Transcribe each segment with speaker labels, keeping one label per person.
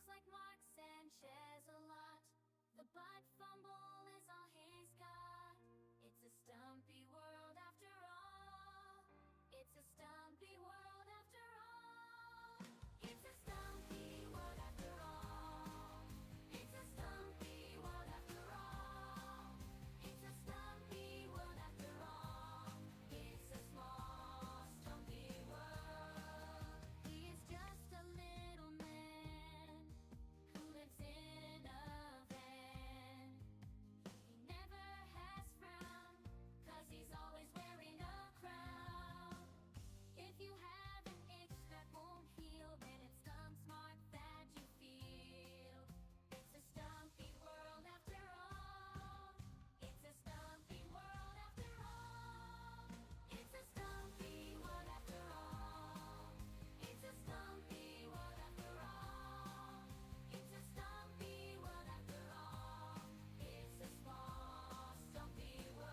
Speaker 1: looks like Mark Sanchez a lot. The butt fumble is all he's got. It's a stumpy world after all. It's a stumpy world after all. It's a stumpy world after all. It's a stumpy world after all. It's a stumpy world after all. It's a small, stumpy world. He is just a little man who lives in a van. He never has frowned, 'cause he's always wearing a crown. If you have an itch that won't heal, then it's stump smart that you feel. It's a stumpy world after all. It's a stumpy world after all. It's a stumpy world after all. It's a stumpy world after all. It's a stumpy world after all. It's a small, stumpy world.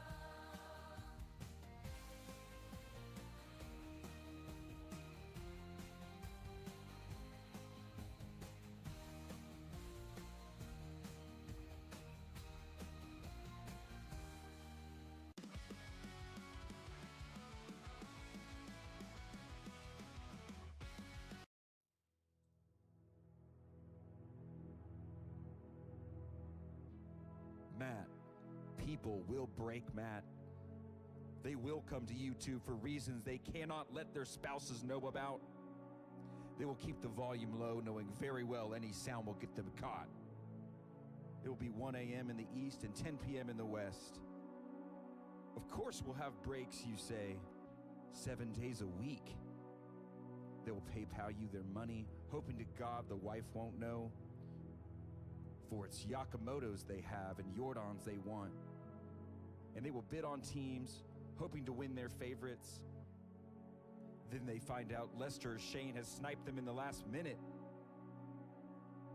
Speaker 2: Matt, people will break Matt. They will come to YouTube for reasons they cannot let their spouses know about. They will keep the volume low, knowing very well any sound will get them caught. It will be 1 a.m. in the east and 10 p.m. in the west. Of course we'll have breaks, you say, 7 days a week. They will PayPal you their money, hoping to God the wife won't know. For it's Yakamoto's they have and Jordan's they want. And they will bid on teams, hoping to win their favorites. Then they find out Lester or Shane has sniped them in the last minute.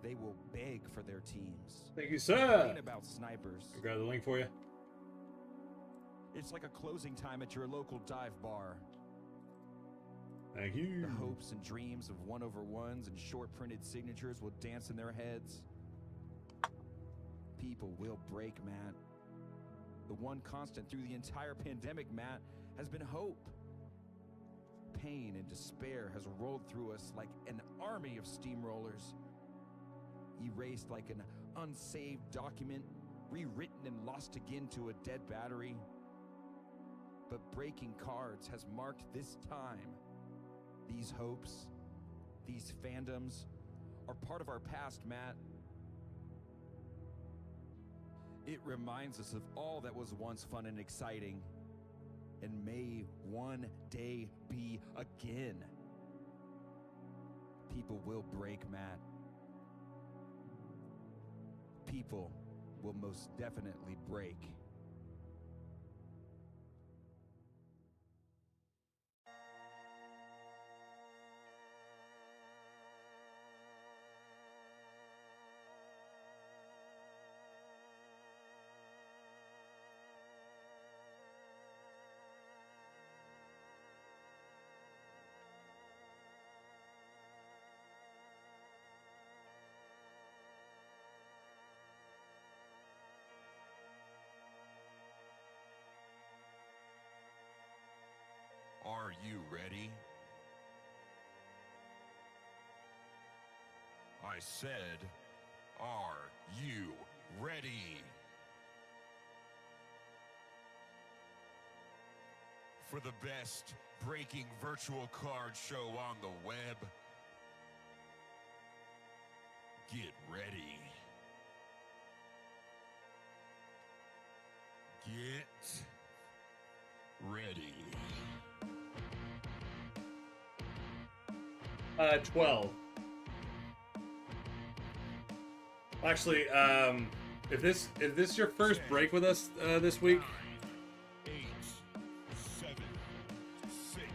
Speaker 2: They will beg for their teams.
Speaker 3: Thank you, sir.
Speaker 2: Complain about snipers.
Speaker 3: I'll grab the link for you.
Speaker 2: It's like a closing time at your local dive bar.
Speaker 3: Thank you.
Speaker 2: The hopes and dreams of 1/1s and short printed signatures will dance in their heads. People will break Matt. The one constant through the entire pandemic, Matt, has been hope. Pain and despair has rolled through us like an army of steamrollers. Erased like an unsaved document, rewritten and lost again to a dead battery. But breaking cards has marked this time. These hopes, these fandoms, are part of our past, Matt. It reminds us of all that was once fun and exciting, and may one day be again. People will break Matt. People will most definitely break. Are you ready? I said, are you ready? For the best breaking virtual card show on the web, get ready. Get ready.
Speaker 3: 12. Actually, if this is your first break with us this week,
Speaker 2: 9, 8, 7, 6.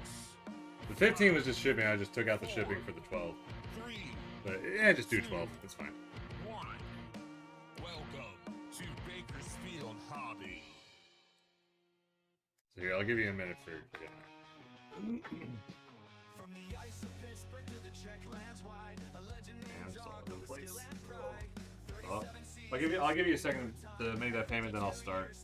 Speaker 3: the 15 was just shipping. I just took out the shipping for the 12.
Speaker 2: 3,
Speaker 3: But yeah, just do 12. It's fine.
Speaker 2: 1. Welcome to Bakersfield Hobby.
Speaker 3: So here, I'll give you a minute for getting there.
Speaker 4: From the ice of Pittsburgh to the Czech lands wide, a legend named
Speaker 3: Yeah,
Speaker 4: Dog who was
Speaker 3: place. Well, I'll give you a second to make that payment, then I'll start.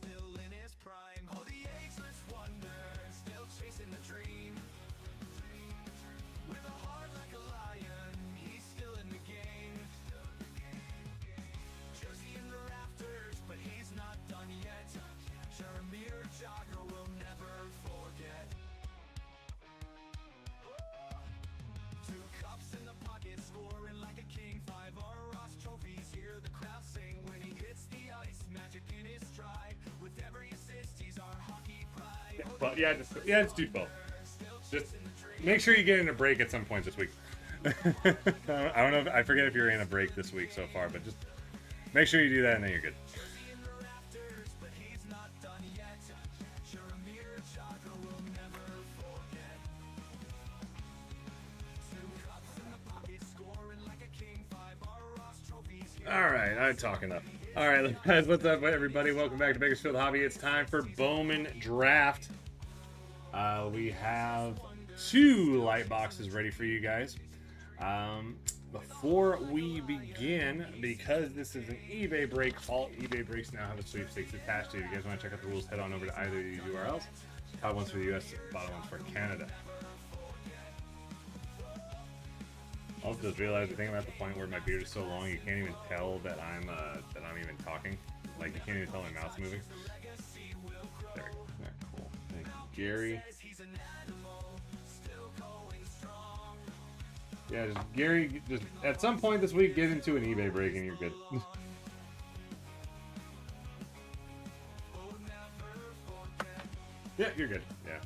Speaker 3: But yeah, just do both. Just make sure you get in a break at some point this week. I don't know. I forget if you're in a break this week so far, but just make sure you do that, and then you're good. All right, I'm talking up. All right, guys, what's up, everybody? Welcome back to Bakersfield Hobby. It's time for Bowman Draft. We have 2 light boxes ready for you guys. Before we begin, because this is an eBay break, all eBay breaks now have a sweepstakes attached to it. If you guys want to check out the rules, head on over to either of these URLs. Top one's for the US, bottom one's for Canada. Also, just realized, thinking about the point where my beard is so long, you can't even tell that I'm even talking. Like, you can't even tell my mouth's moving. There we go. Yeah, cool. Thank you, Gary. Yeah, Gary, just at some point this week, get into an eBay break and you're good. Yeah, you're good. Yeah.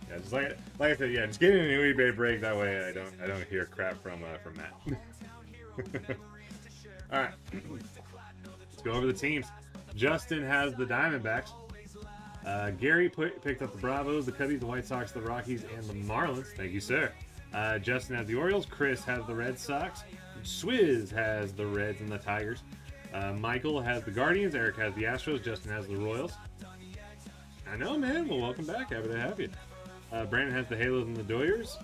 Speaker 3: Yeah, just like I said, yeah, just get in a new eBay break. That way, I don't hear crap from Matt. All right, let's go over the teams. Justin has the Diamondbacks. Gary picked up the Bravos, the Cubbies, the White Sox, the Rockies, and the Marlins. Thank you, sir. Justin has the Orioles. Chris has the Red Sox. Swizz has the Reds and the Tigers. Michael has the Guardians. Eric has the Astros. Justin has the Royals. I know, man. Well, welcome back. Happy to have you. Brandon has the Halos and the Doyers.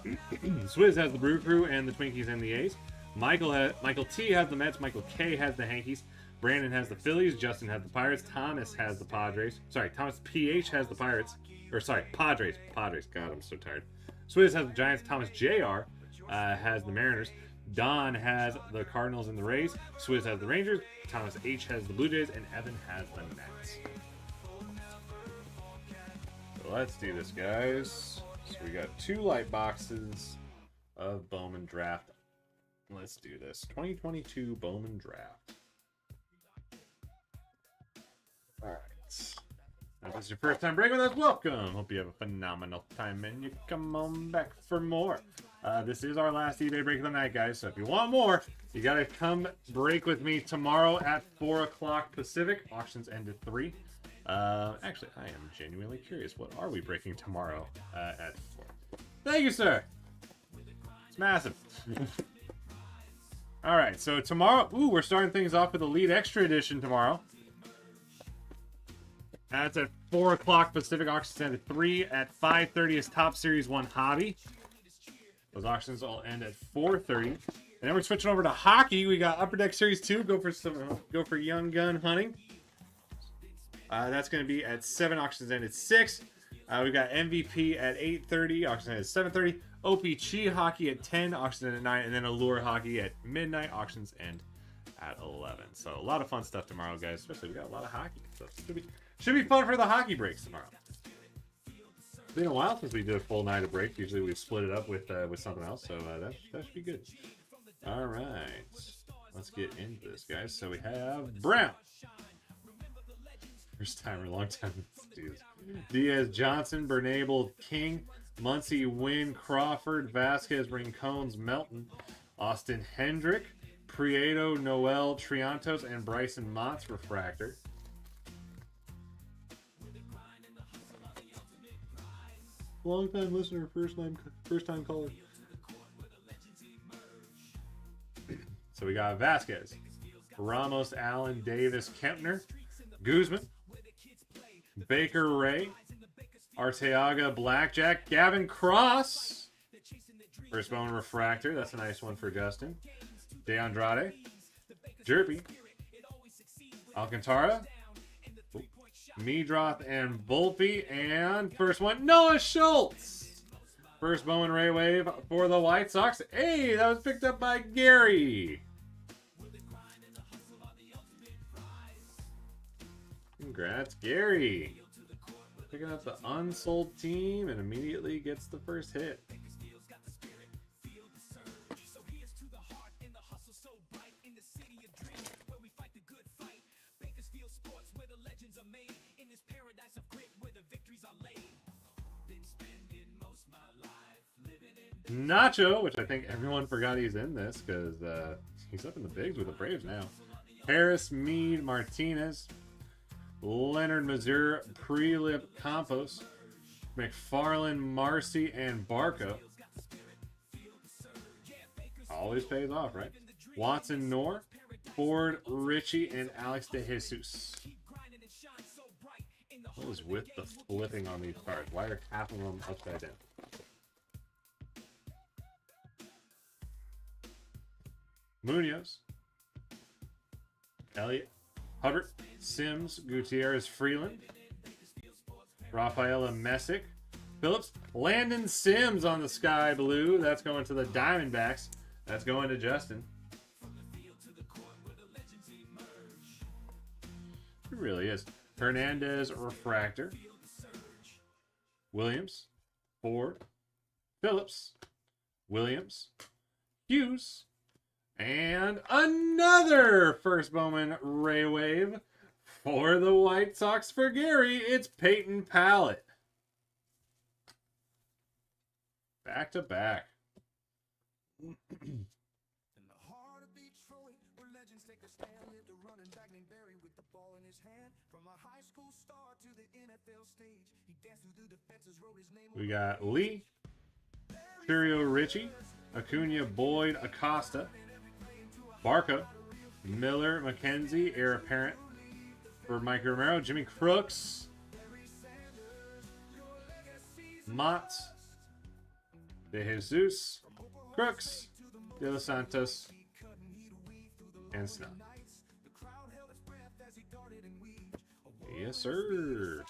Speaker 3: Swizz has the Brew Crew and the Twinkies and the A's. Michael T has the Mets. Michael K has the Yankees. Brandon has the Phillies. Justin has the Pirates. Thomas has the Padres. Sorry, Thomas PH has the Pirates. Or sorry, Padres. God, I'm so tired. Swizz has the Giants. Thomas JR has the Mariners. Don has the Cardinals and the Rays. Swizz has the Rangers. Thomas H has the Blue Jays. And Evan has the Nets. So let's do this, guys. So we got 2 light boxes of Bowman Draft. Let's do this. 2022 Bowman Draft. All right. If this is your first time breaking with us, welcome. Hope you have a phenomenal time and you come on back for more. This is our last eBay break of the night, guys. So if you want more, you got to come break with me tomorrow at 4 o'clock Pacific. Auctions end at 3. Actually, I am genuinely curious. What are we breaking tomorrow at 4? Thank you, sir. It's massive. All right, so tomorrow, we're starting things off with Elite Extra Edition tomorrow. That's at 4 o'clock Pacific. Auctions end at 3. At 5:30 is Top Series 1 Hobby. Those auctions all end at 4:30. And then we're switching over to hockey. We got Upper Deck Series 2. Go for young gun hunting. That's going to be at 7. Auctions end at 6. We've got MVP at 8:30. Auctions end at 7:30. OPG hockey at 10. Auctions end at 9. And then Allure hockey at midnight. Auctions end at 11. So a lot of fun stuff tomorrow, guys. Especially we got a lot of hockey. So should be fun for the hockey breaks tomorrow. It's been a while since we did a full night of break. Usually we split it up with something else. So that should be good. All right. Let's get into this, guys. So we have Brown. First time in a long time. Diaz, Johnson, Bernabel, King, Muncy, Wynn, Crawford, Vasquez, Rincones, Melton, Austin Hendrick, Prieto, Noel, Triantos, and Bryson Mott's refractor. Long time listener, first time caller. So we got Vasquez, Ramos, Allen, Davis, Kempner, Guzman, Baker, Ray, Arteaga, Blackjack, Gavin Cross. First Bowman refractor. That's a nice one for Justin. De Andrade, Jerpy, Alcantara, Meadroth and Volpe, and first one, Noah Schultz. First Bowman Ray Wave for the White Sox. Hey, that was picked up by Gary. Congrats, Gary. Picking up the unsold team and immediately gets the first hit. Nacho, which I think everyone forgot he's in this because he's up in the bigs with the Braves now. Harris, Mead, Martinez, Leonard, Mazur, Prelip, Campos, McFarland, Marcy, and Barco. Always pays off, right? Watson, Nor, Ford, Richie, and Alex De Jesus. What is with the flipping on these cards? Why are half of them upside down? Munoz, Elliott, Hubbard, Sims, Gutierrez, Freeland, Rafaela Messick, Phillips, Landon Sims on the sky blue. That's going to the Diamondbacks. That's going to Justin. It really is. Hernandez, Refractor, Williams, Ford, Phillips, Williams, Hughes, and another first Bowman Ray Wave for the White Sox for Gary. It's Peyton Pallett. Back to back.
Speaker 4: In the heart of Detroit, where legends take a stand, lived a running back named Barry with the ball in his hand. From a high school star to the NFL stage, he danced through the defenses, wrote his name.
Speaker 3: We got Lee, Curio Richie, Acuna, Boyd, Acosta, Barco, Miller, McKenzie, heir apparent for Mike Romero, Jimmy Crooks, Mott, De Jesus, Crooks, De Los Santos, and Snell. Yes, sir.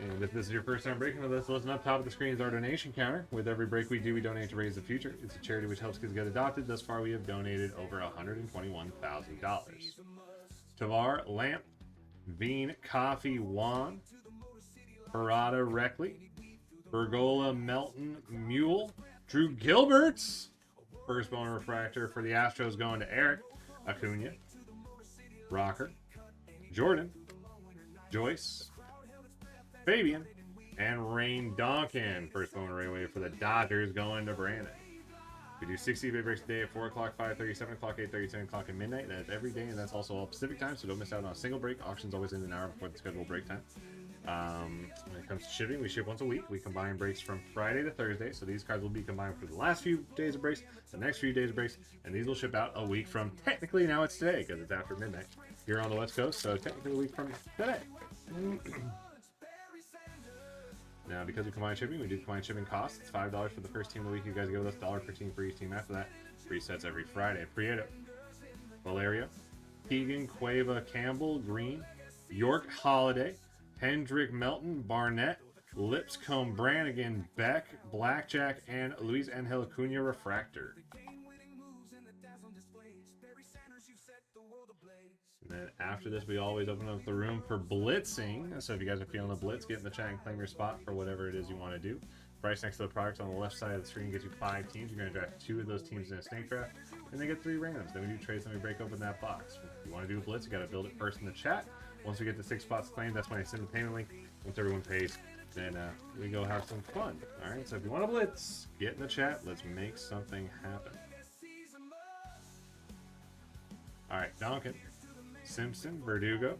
Speaker 3: And if this is your first time breaking with us, listen up. Top of the screen is our donation counter. With every break we do, we donate to Raise the Future. It's a charity which helps kids get adopted. Thus far, we have donated over $121,000. Tavar, Lamp, Bean, Coffee, Juan, Parada, Reckley, Bergola, Melton, Mule, Drew Gilberts. First bone refractor for the Astros going to Eric, Acuna, Rocker, Jordan, Joyce, Fabian, and Rain Donkin. First bone railway for the Dodgers going to Brandon. We do 60 big breaks a day at 4 o'clock, 5:30, 7 o'clock, 8:30, 10 o'clock, and midnight. That's every day, and that's also all Pacific time, so don't miss out on a single break. Auction's always in an hour before the scheduled break time. When it comes to shipping, we ship once a week. We combine breaks from Friday to Thursday, so these cards will be combined for the last few days of breaks, the next few days of breaks, and these will ship out a week from, technically now it's today, because it's after midnight here on the West Coast, so technically a week from today. Now, because we combine shipping, we do combine shipping costs. It's $5 for the first team of the week. You guys go with us, $1 per team for each team after that. Free sets every Friday. Prieto, Valerio, Keegan, Cueva, Campbell, Green, York, Holiday, Hendrick, Melton, Barnett, Lipscomb, Brannigan, Beck, Blackjack, and Luis Angel Acuna Refractor. And then after this, we always open up the room for blitzing. So if you guys are feeling the blitz, get in the chat and claim your spot for whatever it is you want to do. Price next to the products on the left side of the screen gets you 5 teams. You're going to draft 2 of those teams in a snake draft, and then get 3 randoms. Then we do trades, and we break open that box. If you want to do a blitz, you got to build it first in the chat. Once we get the 6 spots claimed, that's when I send the payment link. Once everyone pays, then we go have some fun. All right, so if you want to blitz, get in the chat. Let's make something happen. All right, Donkin, Simpson, Verdugo,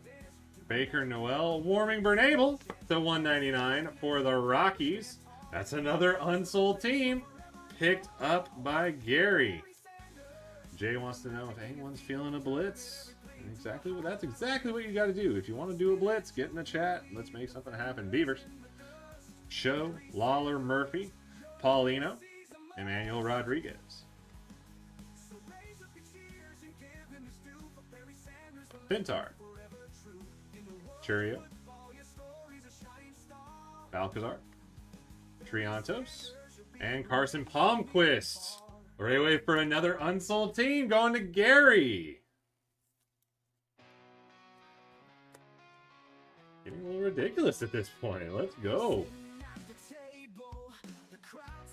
Speaker 3: Baker, Noel, Warming, Bernabel to 199 for the Rockies. That's another unsold team picked up by Gary. Jay wants to know if anyone's feeling a blitz. That's exactly what you got to do. If you want to do a blitz, get in the chat. Let's make something happen. Beavers, Show, Lawler, Murphy, Paulino, Emmanuel Rodriguez. Pintar, Churio, Balcazar, Triantos, and Carson Palmquist. Rayway for another unsold team going to Gary. Getting a little ridiculous at this point. Let's go.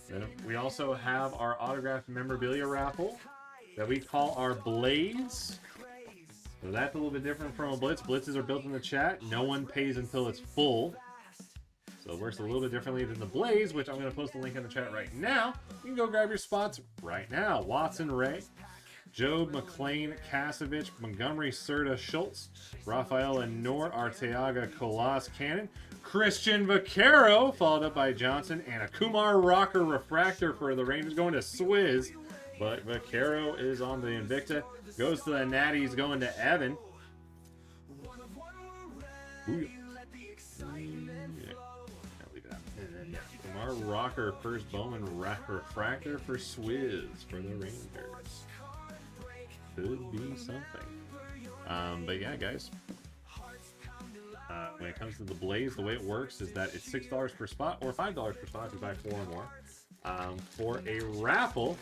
Speaker 3: Then we also have our autographed memorabilia raffle that we call our Blaze. So that's a little bit different from a Blitz. Blitzes are built in the chat. No one pays until it's full. So it works a little bit differently than the Blaze, which I'm going to post the link in the chat right now. You can go grab your spots right now. Watson Ray, Job, McLean, Kasevich, Montgomery, Serta, Schultz, Rafael and Nord, Arteaga, Colas, Cannon, Christian Vaquero, followed up by Johnson, and a Kumar Rocker Refractor for the Rangers going to Swizz. But Vaquero is on the Invicta. Goes to the Natties, going to Evan. Ooh. Kumar Rocker, first Bowman Refractor for Swizz for the Rangers. Could be something. But yeah, guys. When it comes to the Blaze, the way it works is that it's $6 per spot or $5 per spot if you buy 4 or more. For a raffle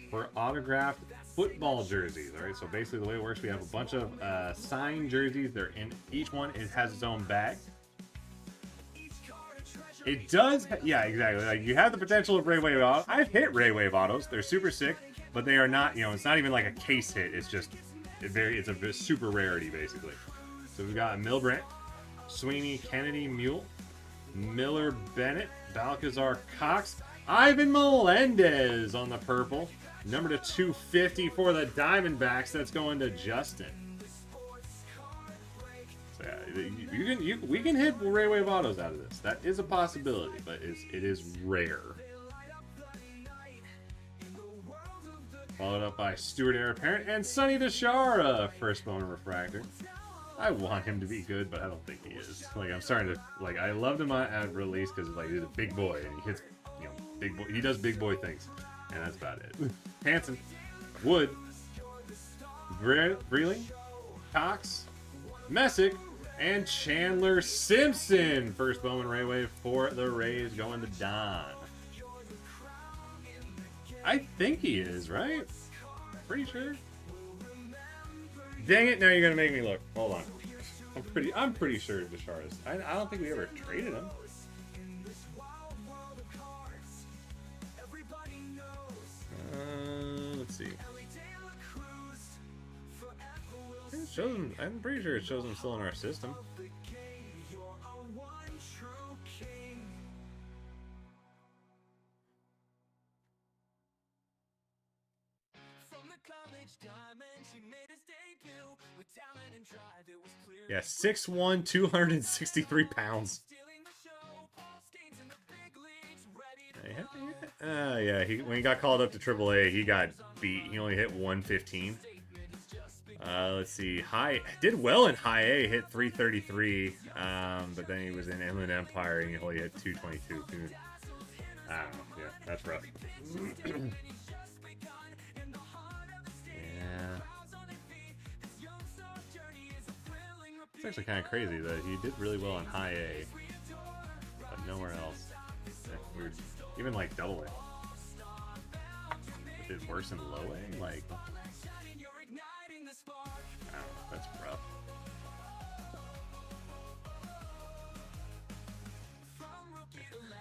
Speaker 3: for autographed football jerseys. All right, so basically the way it works, we have a bunch of signed jerseys. They're in each one. It has its own bag. It does, yeah, exactly. Like you have the potential of Ray Wave autos. I've hit Ray Wave autos. They're super sick, but they are not. You know, it's not even like a case hit. It's just it's a super rarity basically. So we've got Milbrandt, Sweeney, Kennedy, Mule, Miller, Bennett, Balcazar, Cox, Ivan Melendez on the purple. Number to 250 for the Diamondbacks. That's going to Justin. So yeah, we can hit Ray Wave autos out of this. That is a possibility, but it is rare. Followed up by Stuart Heir Apparent and Sonny DeShara, first Bowman Refractor. I want him to be good, but I don't think he is. Like I'm starting to like. I loved him at release because like he's a big boy and he hits, you know, big boy. He does big boy things, and that's about it. Hanson, Wood, Breeley, Cox, Messick, and Chandler Simpson. First Bowman Ray Wave for the Rays going to Don. I think he is, right? Pretty sure. Dang it! Now you're gonna make me look. Hold on. I'm pretty sure DeShara is. I don't think we ever traded him. Let's see. It shows him. I'm pretty sure it shows him still in our system. Yeah, 6'1", 263 pounds. Yeah, when he got called up to AAA, he got beat. He only hit 115. Let's see. Did well in high A, hit 333. But then he was in Inland Empire and he only hit 222. Dude. I don't know. Yeah, that's rough. Yeah. It's actually kind of crazy that he did really well in high A, but nowhere else. That's weird. Even like double A. It did worse in low A? Like, I don't know. That's rough.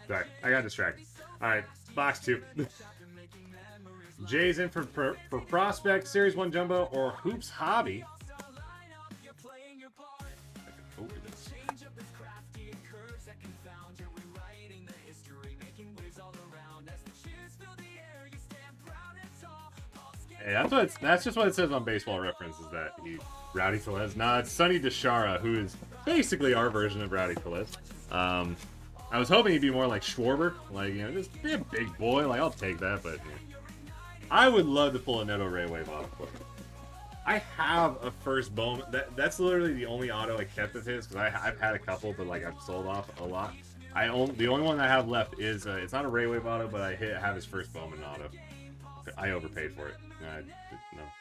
Speaker 3: Sorry, I got distracted. Alright, box 2. Jay's in for Prospect, Series 1 Jumbo, or Hoops Hobby. Hey, that's just what it says on Baseball Reference, is that Rowdy Tellez. Nah, it's Sonny DeShara, who is basically our version of Rowdy Tellez. I was hoping he'd be more like Schwarber, like, you know, just be a big boy. Like, I'll take that, but yeah. I would love to pull a Neto Ray Wave auto. I have a first Bowman. That's literally the only auto I kept of his, because I've had a couple, but like I've sold off a lot. The only one I have left is it's not a Ray Wave auto, but I have his first Bowman auto. I overpaid for it. I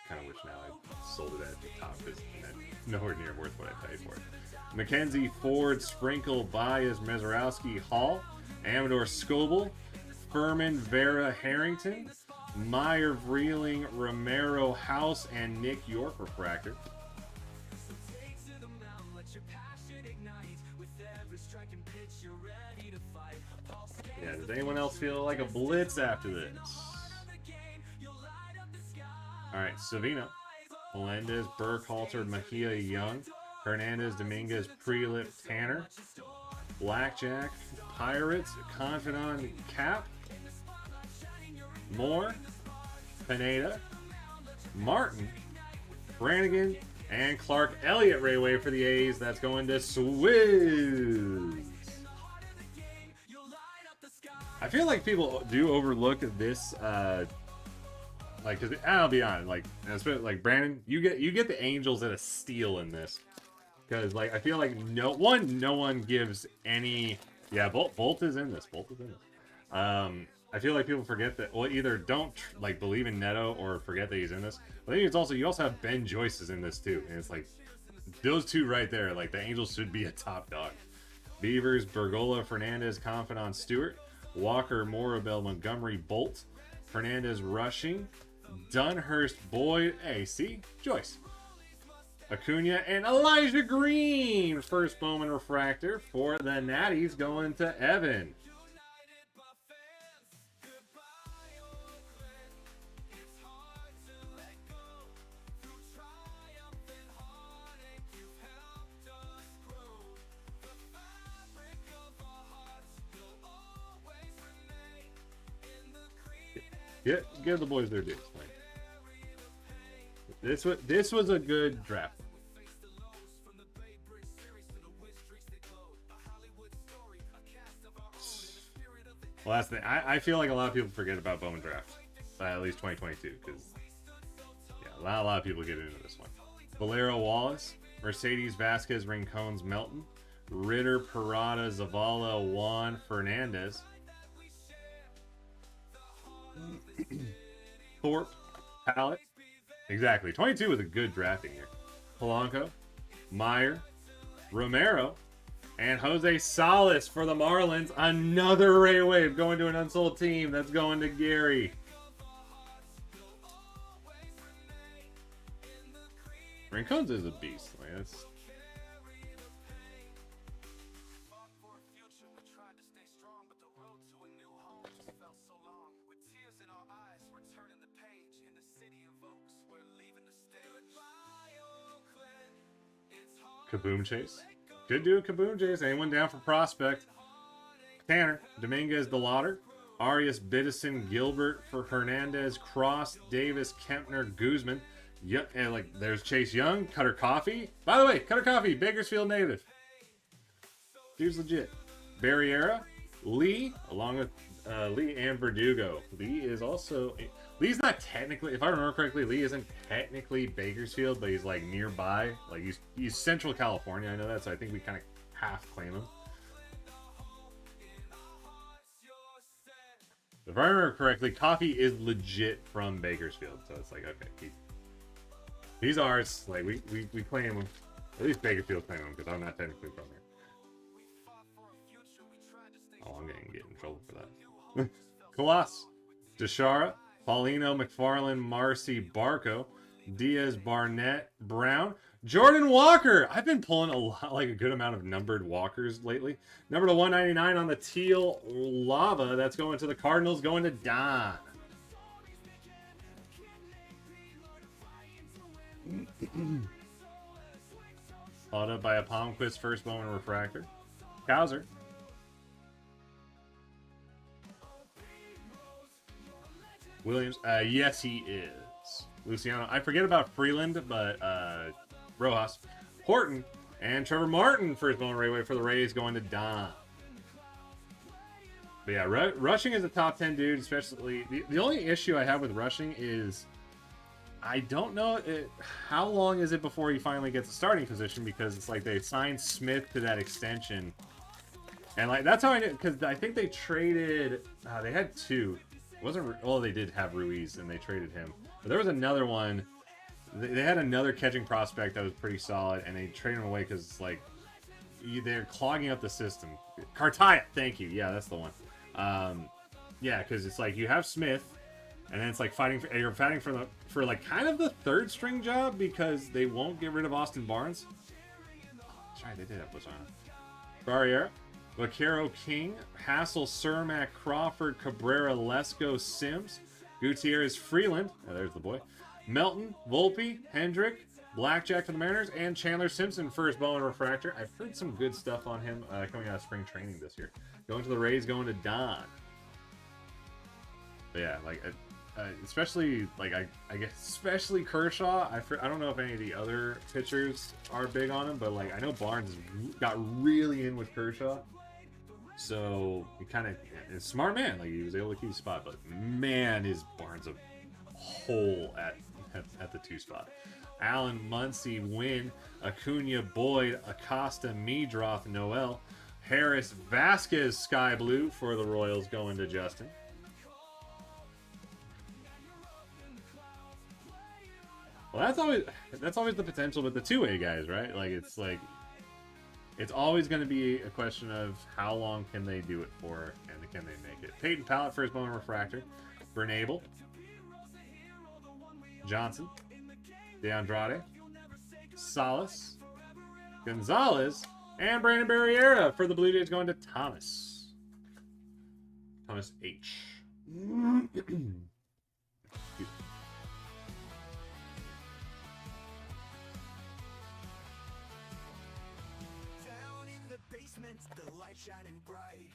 Speaker 3: kind of wish now I sold it at the top because nowhere near worth what I paid for it. Mackenzie Ford, Sprinkle, Baez, Mezarowski, Hall, Amador Scoble, Furman, Vera, Harrington, Meyer, Vreeling, Romero, House, and Nick York refractor. Yeah, does anyone else feel like a blitz after this? Alright, Savino, Melendez, Burkhalter, Mejia, Young, Hernandez, Dominguez, Prelip, Tanner, Blackjack, Pirates, Confidant, Cap, Moore, Pineda, Martin, Brannigan, and Clark Elliott Rayway for the A's. That's going to Swizz. I feel like people do overlook this, like, cause I'll be honest, like Brandon, you get the Angels at a steal in this, because like I feel like no one gives any. Yeah, Bolt is in this. I feel like people forget that, well, either don't like believe in Neto or forget that he's in this. But I think it's also, you also have Ben Joyce is in this too, and it's like those two right there. Like the Angels should be a top dog. Beavers, Bergola, Fernandez, Confidant, Stewart, Walker, Morabel, Montgomery, Bolt, Fernandez, Rushing, Dunhurst, Boyd, AC, Joyce, Acuna, and Elijah Green. First Bowman refractor for the Natties going to Evan. Give the boys their dues. This was a good draft. Well, that's the thing. I feel like a lot of people forget about Bowman draft, at least 2022, because yeah, a lot of people get into this one. Valero Wallace, Mercedes, Vasquez, Rincones, Melton, Ritter, Parada, Zavala, Juan, Fernandez, Thorpe, Pallet. Exactly. 22 was a good drafting year. Polanco, Meyer, Romero, and Jose Salas for the Marlins. Another Ray Wave going to an unsold team. That's going to Gary. Rincones is a beast. Like, that's... Kaboom Chase. Good dude, Kaboom Chase. Anyone down for prospect? Tanner, Dominguez, DeLauder, Arias, Biddison, Gilbert for Hernandez, Cross, Davis, Kempner, Guzman. Yeah, and like there's Chase Young, Cutter Coffee. By the way, Cutter Coffee, Bakersfield native. Dude's legit. Barriera, Lee, along with Lee and Verdugo. Lee is also... Lee's not technically, if I remember correctly, Lee isn't technically Bakersfield, but he's like nearby. Like he's Central California. I know that, so I think we kind of half claim him. If I remember correctly, Coffee is legit from Bakersfield, so it's like okay, he's ours. Like we claim him. At least Bakersfield claim him because I'm not technically from here. Oh, I'm gonna get in trouble for that. Colossus, Deshara, Paulino, McFarland, Marcy, Barco, Diaz, Barnett, Brown, Jordan Walker. I've been pulling a good amount of numbered Walkers lately. Number to 199 on the teal lava. That's going to the Cardinals, going to Don. Followed up by a Palmquist first Bowman refractor. Kowser. Williams, yes he is. Luciano, I forget about Freeland, but Rojas, Horton, and Trevor Martin first Bowman Rayway for the Rays going to Don. But yeah, Rushing is a top 10 dude, especially the only issue I have with Rushing is I don't know how long is it before he finally gets a starting position, because it's like they signed Smith to that extension. And like that's how I knew, because I think they traded. They had two. It wasn't well, they did have Ruiz, and they traded him. But there was another one. They had another catching prospect that was pretty solid, and they traded him away because like they're clogging up the system. Cartaya, thank you. Yeah, that's the one. Yeah, because it's like you have Smith, and then it's like you're fighting for like kind of the third string job because they won't get rid of Austin Barnes. That's right, they did have Lozano. Barriera, Vaquero, King, Hassel, Cermak, Crawford, Cabrera, Lesko, Sims, Gutierrez, Freeland. Oh, there's the boy. Melton, Volpe, Hendrick, Blackjack for the Mariners, and Chandler Simpson, first Bowman refractor. I've heard some good stuff on him coming out of spring training this year. Going to the Rays, going to Don. But yeah, like especially like I guess especially Kershaw. I don't know if any of the other pitchers are big on him, but like I know Barnes got really in with Kershaw, so he kind of is a smart man. Like he was able to keep his spot, but man, is Barnes a hole at the 2 spot. Allen, Muncy, Wynn, Acuna, Boyd, Acosta, Meadroth, Noel, Harris, Vasquez, Sky Blue for the Royals, going to Justin. Well, that's always the potential with the 2A guys, right? Like it's always going to be a question of how long can they do it for, and can they make it. Peyton Pallet, first Bowman refractor. Bernabel, Johnson, DeAndrade, Salas, Gonzalez, and Brandon Barriera for the Blue Jays, going to Thomas. Thomas H.
Speaker 4: The light shining bright.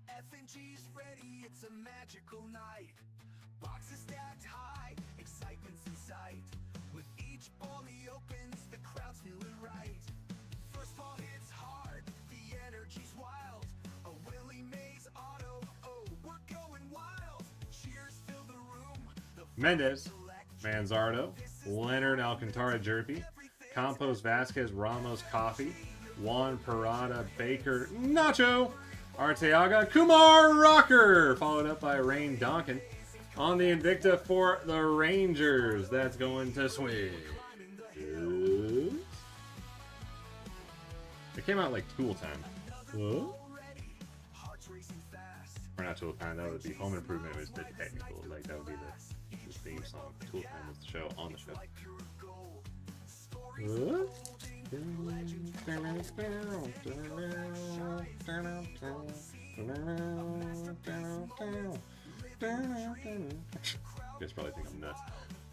Speaker 4: F&G's ready, it's a magical night. Boxes stacked high, excitement's in sight. With each ball he opens, the crowd's feeling right. First ball hits hard, the energy's wild. A Willie Mays auto, oh, we're going wild. Cheers fill the room.
Speaker 3: Mendez, Manzardo, Leonard, Alcantara, Jerpy, Campos, Vasquez, Ramos, Coffee, Juan, Parada, Baker, Nacho, Arteaga, Kumar, Rocker, followed up by Rain Donkin. On the Invicta for the Rangers, that's going to Swig. It came out like Tool Time. Huh? Or not Tool Time, that would be Home Improvement was the technical, like that would be the theme song. Tool Time was the show, on the show. What? You guys probably think I'm nuts.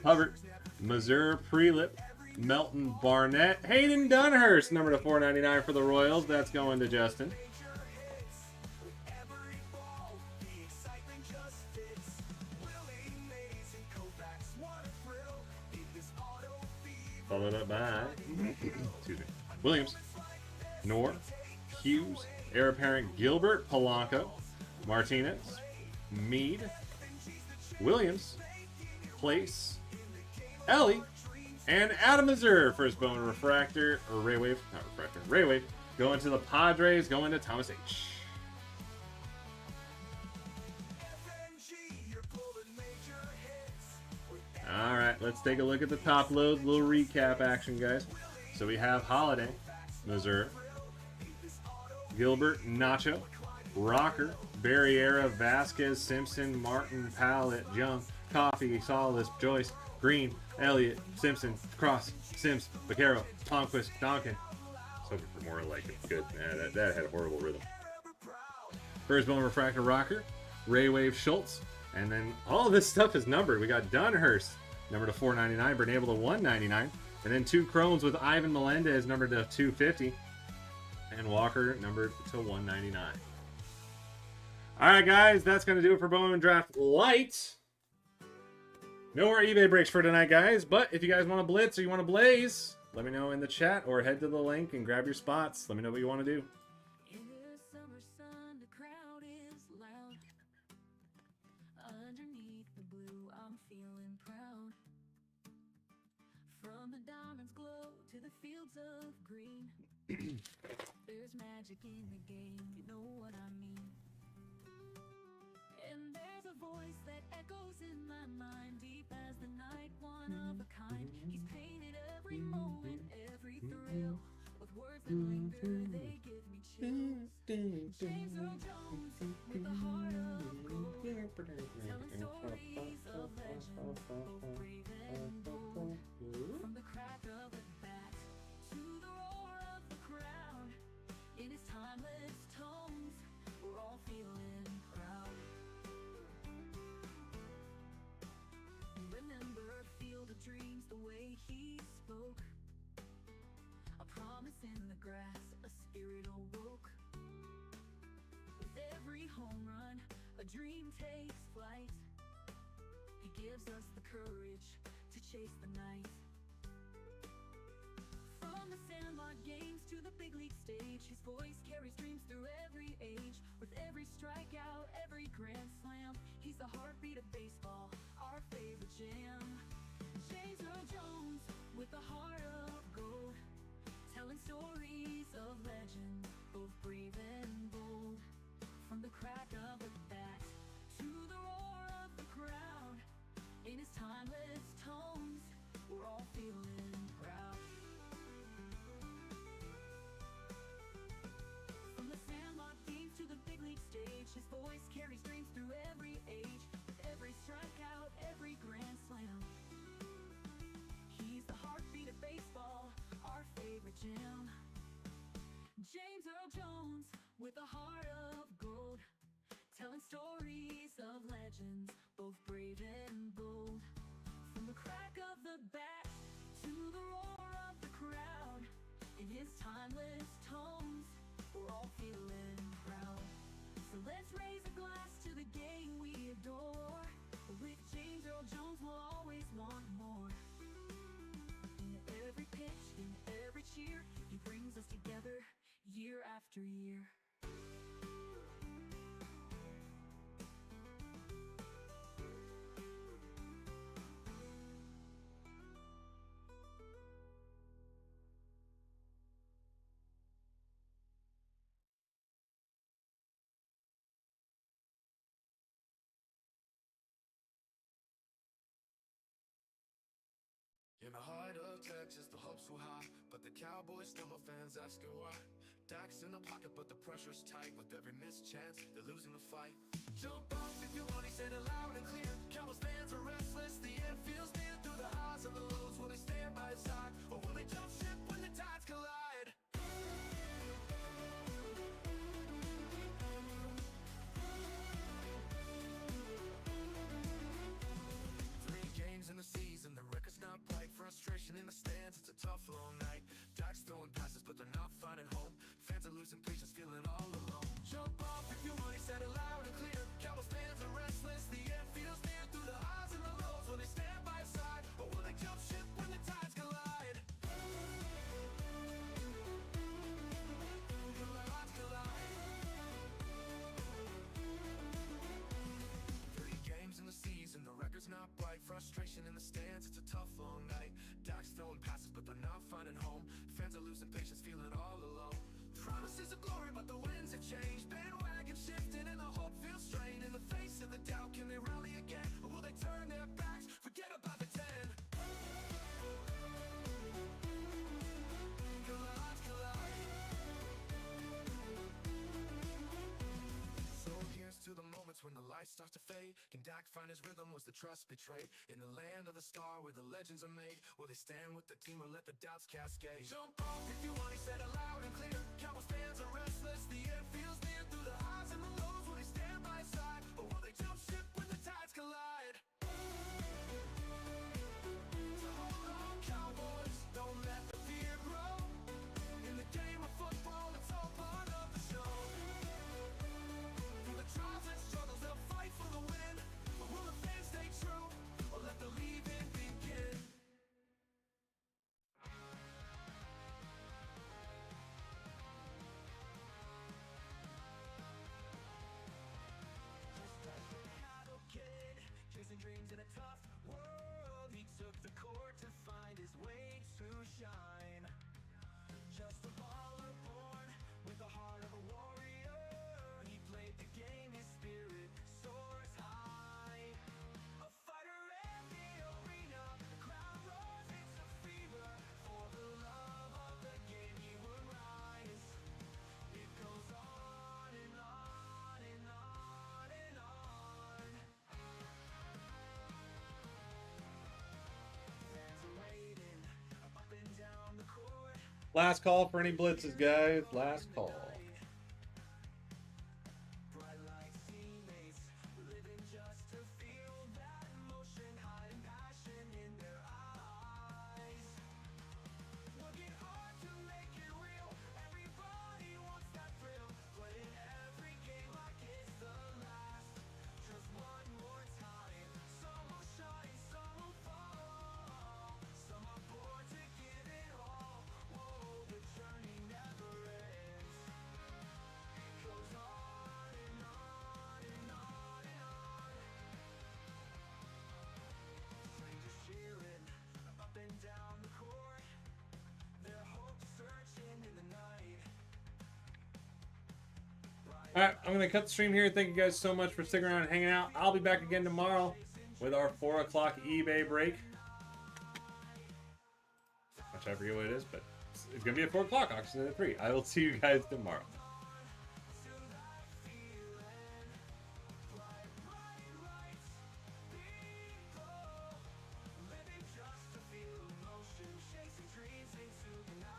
Speaker 3: Hubbard, Mazur, Prelip, Melton, Barnett, Hayden Dunhurst, number to 499 for the Royals. That's going to Justin. Followed up by excuse me, Williams, Knorr, Hughes, heir apparent Gilbert, Polanco, Martinez, Mead, Williams, Place, Ellie, and Adam Mazur, first Bowman refractor, or Ray Wave, not refractor, Ray Wave, going to the Padres, going to Thomas H. Alright, let's take a look at the top loads. A little recap action, guys. So we have Holiday, Missouri, Gilbert, Nacho, Rocker, Barriera, Vasquez, Simpson, Martin, Pallet, Young, Coffee, Solis, Joyce, Green, Elliott, Simpson, Cross, Sims, Vaquero, Palmquist, Donkin. So for more like a good, that had a horrible rhythm. First Bowman refractor, Rocker, Ray Wave, Schultz. And then all of this stuff is numbered. We got Dunhurst, number to 499, Bernabel to 199. And then 2 Crones with Ivan Melendez, numbered to 250. And Walker, numbered to 199. All right, guys, that's going to do it for Bowman Draft Lite. No more eBay breaks for tonight, guys. But if you guys want to blitz or you want to blaze, let me know in the chat or head to the link and grab your spots. Let me know what you want to do.
Speaker 1: In the summer sun, the crowd is loud. Underneath the blue, I'm feeling proud. From the diamond's glow to to the fields of green. There's magic in the game, you know what I mean. And there's a voice that echoes in my mind, deep as the night, one of a kind. He's painted every moment, every thrill, with words that linger, they give me chills. James Earl Jones, with a heart of gold, telling stories of legends, both brave and bold. From the crack of a bat to the roar of the crowd, in his timeless tones, we're all feeling proud. Remember Field of Dreams, the way he spoke, a promise in the grass, a spirit awoke. With every home run, a dream takes flight. He gives us the courage to chase the night. From the Sandlot games to the big league stage, his voice carries dreams through every age. With every strikeout, every grand slam, he's the heartbeat of baseball, our favorite jam. James Earl Jones, with a heart of gold, telling stories of legend, both brave and bold. From the crack of a bat to the roar of the crowd, in his timeless tones, we're all feeling proud. From the Sandlot games to the big league stage, his voice carries dreams through every age. With every strikeout, every grand slam, he's the heartbeat of baseball, our favorite jam. James Earl Jones, with a heart of gold, telling stories of legends, both brave and bold. From the crack of the bat to the roar of the crowd, in his timeless tones, we're all feeling proud. So let's raise a glass to the game we adore. With James Earl Jones, we'll always want more. In every pitch, in every cheer, he brings us together year after year.
Speaker 4: In the heart of Texas, the hopes were high, but the Cowboys still my fans asking why. Dax in the pocket, but the pressure's tight. With every missed chance, they're losing the fight. Jump off if you want, he said it loud and clear. Cowboys fans are restless, the end feels near. Through the highs and the lows, will they stand by his side, or will they jump ship when the tides collide? 3 games in the season, the record's not bright. Frustration in the stands, it's a tough long night. Dax throwing passes, but they're not finding home. Fans are losing patience, feeling all alone. Jump off if you want, he said it loud and clear. Cowboys fans are restless, the end feels near. Through the highs and the lows, will they stand by his side, or will they jump ship when the tides collide? Tides collide. 3 games in the season, the record's not bright. Frustration in the stands, it's a tough long night. Dax throwing passes, but they're not finding home. Fans are losing patience, feeling all alone. Promises of glory, but the winds have changed. Bandwagon shifting and the hope feels strained. In the face of the doubt, can they rally again, or will they turn their backs, forget about the 10? Collide, collide. So here's to the moments when the light starts to fade. Can Dak find his rhythm? Was the trust betrayed? In the land of the star where the legends are made, will they stand with the team or let the doubts cascade? Jump off if you want, he said it loud and clear. Cowboys fans are restless, the end feels near. Through the highs and the lows, will they stand by his side, or will they jump ship when the tides collide? So hold on, Cowboys, don't let the fear grow. In the game of football, it's all part of the show. Through the trials and struggles, they'll fight for the win. But will the fans stay true, or let the leaving begin?
Speaker 3: Last call for any blitzes, guys. Last call. Alright, I'm going to cut the stream here. Thank you guys so much for sticking around and hanging out. I'll be back again tomorrow with our 4 o'clock eBay break. Which I forget what it is, but it's going to be a 4 o'clock auction at 3. I will see you guys tomorrow.